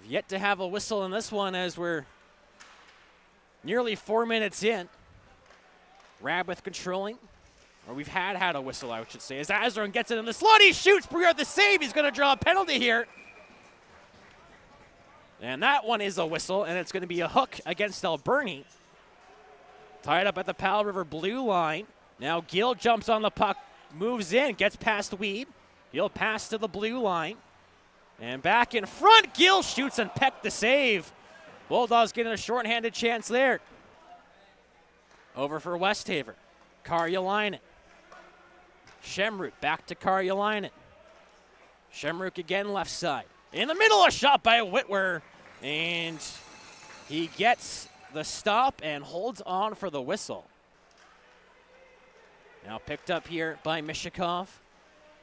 I've yet to have a whistle in this one as we're nearly 4 minutes in. Rabbith controlling. Or we've had a whistle, I should say. As Azeron gets it in the slot, he shoots. Brouillard the save. He's going to draw a penalty here. And that one is a whistle, and it's going to be a hook against Alberni. Tied up at the Powell River blue line. Now Gill jumps on the puck, moves in, gets past Weeb. He'll pass to the blue line. And back in front, Gill shoots and Peck the save. Bulldogs getting a shorthanded chance there. Over for Westhaver. Karjalainen. Shemruk back to Karjalainen. Shemruk again left side. In the middle, a shot by Whitwer. And he gets the stop and holds on for the whistle. Now picked up here by Mishikov.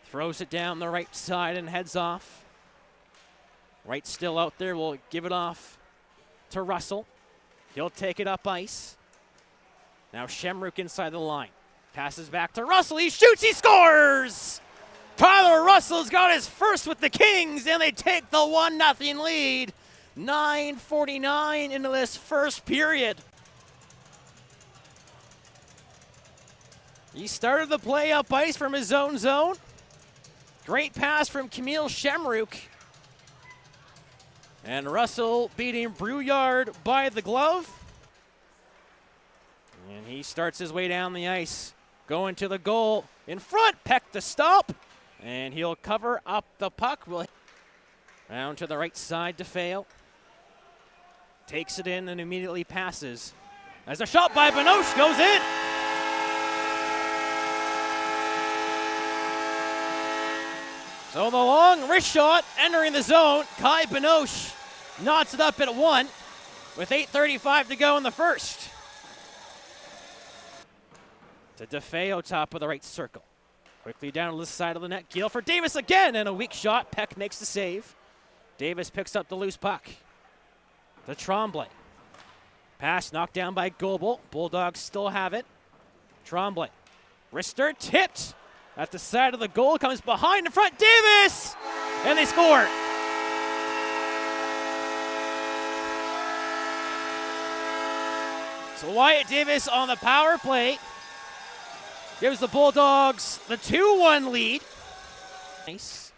Throws it down the right side and heads off. Wright still out there. We'll give it off to Russell. He'll take it up ice. Now Shemruk inside the line. Passes back to Russell. He shoots. He scores! Tyler Russell's got his first with the Kings, and they take the 1-0 lead. 9:49 into this first period. He started the play up ice from his own zone. Great pass from Camille Shemruk. And Russell beating Brouillard by the glove. And he starts his way down the ice. Going to the goal in front. Peck the stop. And he'll cover up the puck. Round to the right side to Fail. Takes it in and immediately passes. As a shot by Benoche goes in. So the long wrist shot entering the zone. Kai Benoche knots it up at 1 with 8:35 to go in the first. To DeFeo, top of the right circle. Quickly down to the side of the net. Gill for Davis again, and a weak shot. Peck makes the save. Davis picks up the loose puck. To Tremblay. Pass knocked down by Goebel. Bulldogs still have it. Tremblay. Wrister tipped at the side of the goal. Comes behind in front. Davis! And they score. So Wyatt Davis on the power play gives the Bulldogs the 2-1 lead. Nice.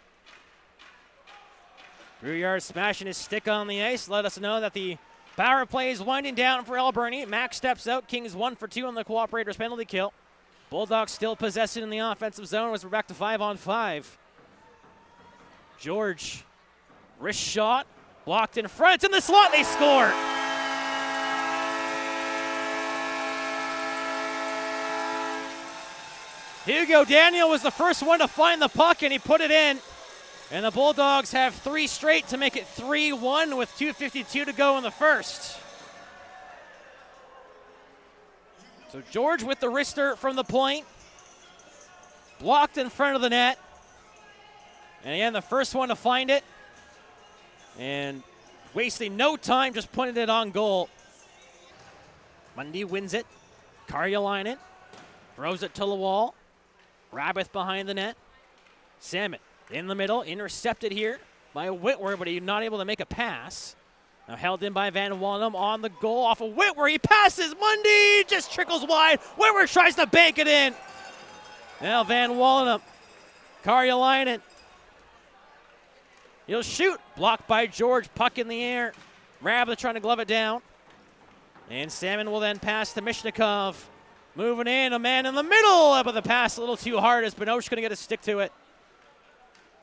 Brouillard smashing his stick on the ice. Let us know that the power play is winding down for Alberni. Max steps out. Kings 1 for 2 on the Cooperators penalty kill. Bulldogs still possessing in the offensive zone as we're back to 5-on-5. George, wrist shot, blocked in front. It's in the slot. They score. Hugo Daniel was the first one to find the puck, and he put it in. And the Bulldogs have 3 straight to make it 3-1 with 2:52 to go in the first. So George with the wrister from the point. Blocked in front of the net. And again, the first one to find it. And wasting no time, just putting it on goal. Mundy wins it. Karjalainen throws it to the wall. Rabbith behind the net. Salmon in the middle, intercepted here by Whitwer, but he's not able to make a pass. Now held in by Van Wallenham on the goal off of Whitwer. He passes. Mundy just trickles wide. Whitwer tries to bank it in. Now Van Wallenham. Karjalainen. He'll shoot. Blocked by George. Puck in the air. Rabbith trying to glove it down. And Salmon will then pass to Mishnikov. Moving in, a man in the middle, but the pass a little too hard as Benoche going to get a stick to it.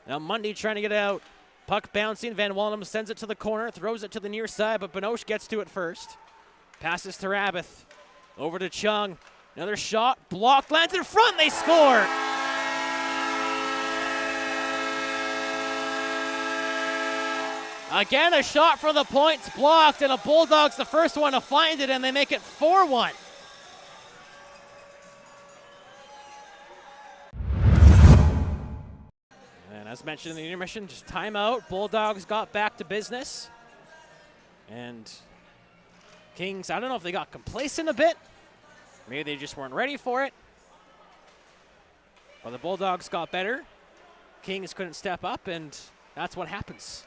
Now Mundy trying to get out. Puck bouncing, Van Wallenham sends it to the corner, throws it to the near side, but Benoche gets to it first. Passes to Rabbith. Over to Chung. Another shot, blocked, lands in front, they score! Again, a shot from the point's blocked, and the Bulldogs the first one to find it, and they make it 4-1. As mentioned in the intermission, just timeout. Bulldogs got back to business. And Kings, I don't know if they got complacent a bit. Maybe they just weren't ready for it. But the Bulldogs got better. Kings couldn't step up, and that's what happens.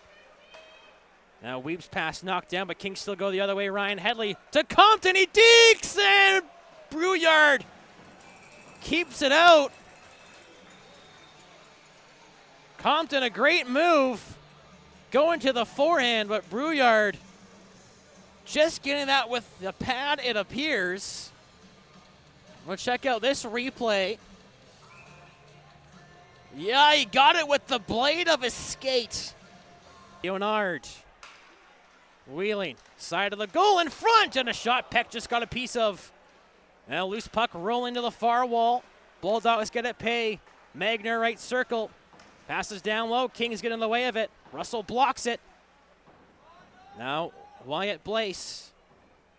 Now Weeb's pass knocked down, but Kings still go the other way. Ryan Headley to Compton. He dekes, and Brouillard keeps it out. Compton, a great move, going to the forehand, but Brouillard just getting that with the pad, it appears. We'll check out this replay. Yeah, he got it with the blade of his skate. Leonard wheeling, side of the goal in front, and a shot Peck just got a piece of. Now loose puck rolling to the far wall. Bulldogs get it pay. Magner right circle. Passes down low. Kings get in the way of it. Russell blocks it. Now Wyatt Blaise.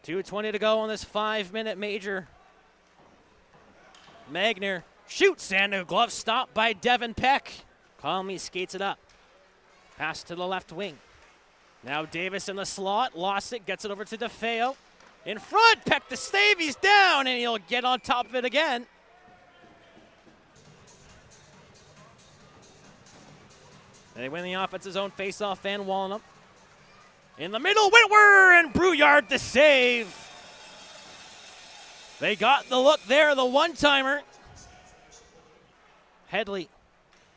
2:20 to go on this 5-minute major. Magner shoots, and a glove stop by Devin Peck. Calmly skates it up. Pass to the left wing. Now Davis in the slot, lost it, gets it over to DeFeo. In front, Peck the save, he's down, and he'll get on top of it again. They win the offensive zone face-off, Van Wallenham. In the middle, Whitwer, and Brouillard the save. They got the look there, the one-timer. Headley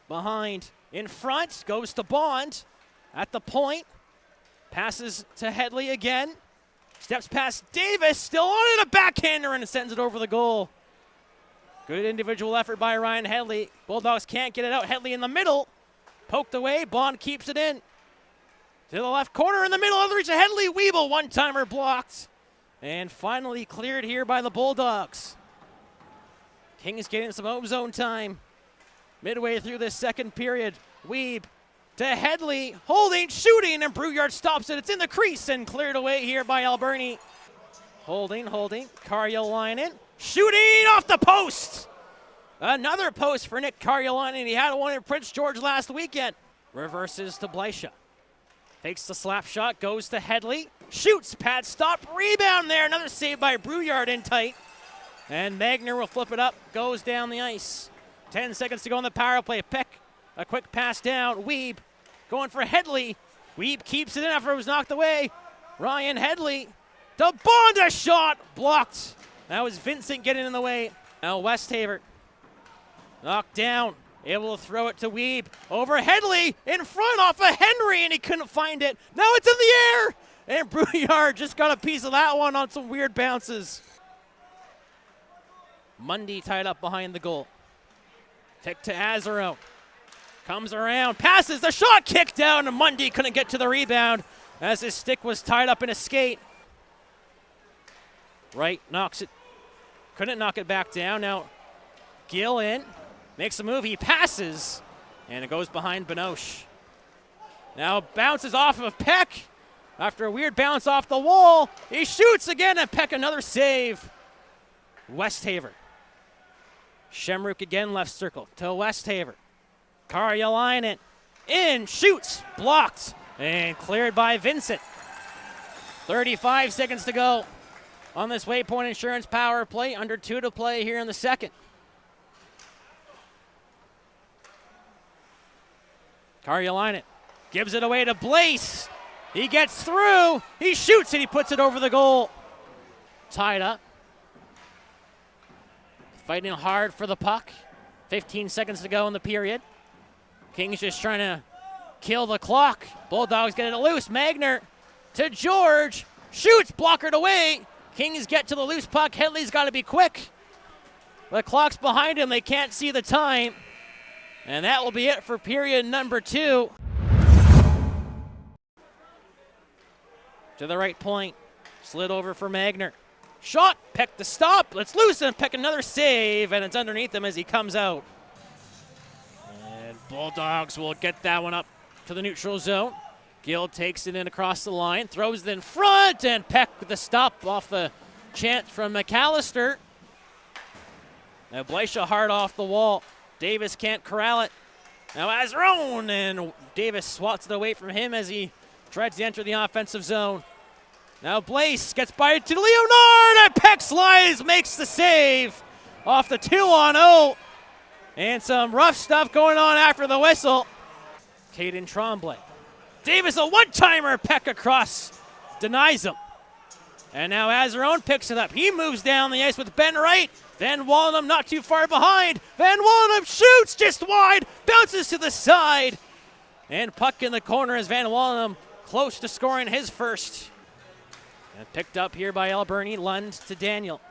behind, in front, goes to Bond at the point. Passes to Headley again. Steps past Davis, still on it, a backhander, and sends it over the goal. Good individual effort by Ryan Headley. Bulldogs can't get it out. Headley in the middle. Poked away, Bond keeps it in. To the left corner in the middle of the reach of Headley. Weeble, one-timer blocked. And finally cleared here by the Bulldogs. Kings getting some home zone time. Midway through this second period. Weeb to Headley, holding, shooting, and Brouillard stops it. It's in the crease and cleared away here by Alberni. Holding. Karjalainen, shooting off the post. Another post for Nick Karjalainen. He had one in Prince George last weekend. Reverses to Bleisha. Takes the slap shot, goes to Headley, shoots, pad stop, rebound there. Another save by Brouillard in tight. And Magner will flip it up, goes down the ice. 10 seconds to go on the power play. Peck, a quick pass down. Weeb going for Headley. Weeb keeps it in after it was knocked away. Ryan Headley to Bond, a shot blocked. That was Vincent getting in the way. Now Westhaver knocked down. Able to throw it to Weeb. Over Headley, in front off of Henry, and he couldn't find it. Now it's in the air, and Brouillard just got a piece of that one on some weird bounces. Mundy tied up behind the goal. Tick to Azaro. Comes around, passes, the shot kicked down, and Mundy couldn't get to the rebound as his stick was tied up in a skate. Wright knocks it, couldn't knock it back down. Now Gill in. Makes a move, he passes, and it goes behind Benoche. Now bounces off of Peck. After a weird bounce off the wall, he shoots again, and Peck another save. Westhaver. Shamrock again, left circle to Westhaver. Karjalainen in, shoots, blocked, and cleared by Vincent. 35 seconds to go on this Waypoint Insurance power play. Under 2 to play here in the second. Karjalainen gives it away to Blaise. He gets through. He shoots and he puts it over the goal. Tied up. Fighting hard for the puck. 15 seconds to go in the period. Kings just trying to kill the clock. Bulldogs get it loose. Magner to George. Shoots, blockered away. Kings get to the loose puck. Headley's got to be quick. The clock's behind him. They can't see the time. And that will be it for period number 2. To the right point. Slid over for Magner. Shot, Peck the stop. Let's loose and Peck another save, and it's underneath him as he comes out. And Bulldogs will get that one up to the neutral zone. Gill takes it in across the line, throws it in front, and Peck with the stop off the chant from McAllister. Now Bleisha hard off the wall. Davis can't corral it. Now Azarone, and Davis swats it away from him as he tries to enter the offensive zone. Now Blaise gets by it to Leonard, and Peck slides, makes the save off the 2-on-0. And some rough stuff going on after the whistle. Caden Tremblay Davis, a one-timer. Peck across. Denies him. And now Azarone picks it up. He moves down the ice with Ben Wright. Van Wallenham not too far behind. Van Wallenham shoots just wide. Bounces to the side. And puck in the corner as Van Wallenham close to scoring his first. And picked up here by Alberni. Lund to Daniel.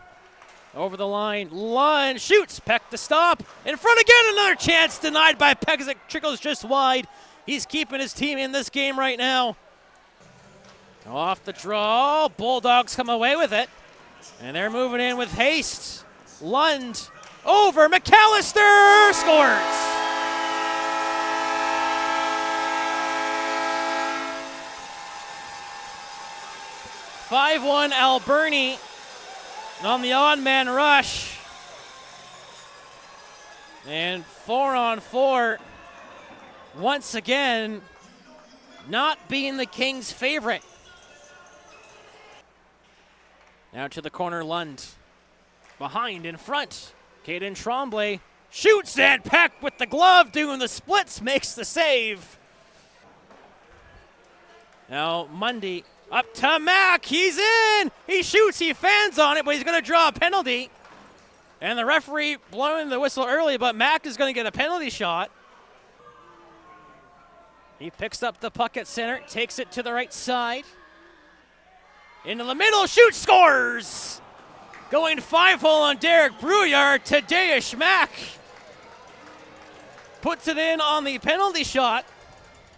Over the line. Lund shoots. Peck to stop. In front again. Another chance denied by Peck as it trickles just wide. He's keeping his team in this game right now. Off the draw. Bulldogs come away with it. And they're moving in with haste. Lund over. McAllister scores. (5-1) Alberni on the odd man rush. And 4-on-4 once again not being the Kings' favorite. Now to the corner, Lund. Behind, in front. Caden Tremblay shoots and Peck with the glove doing the splits, makes the save. Now Mundy up to Mack, he's in! He shoots, he fans on it, but he's gonna draw a penalty. And the referee blowing the whistle early, but Mack is gonna get a penalty shot. He picks up the puck at center, takes it to the right side. Into the middle, shoots, scores! Going 5-hole on Derek Brouillard to Deish Mack. Puts it in on the penalty shot.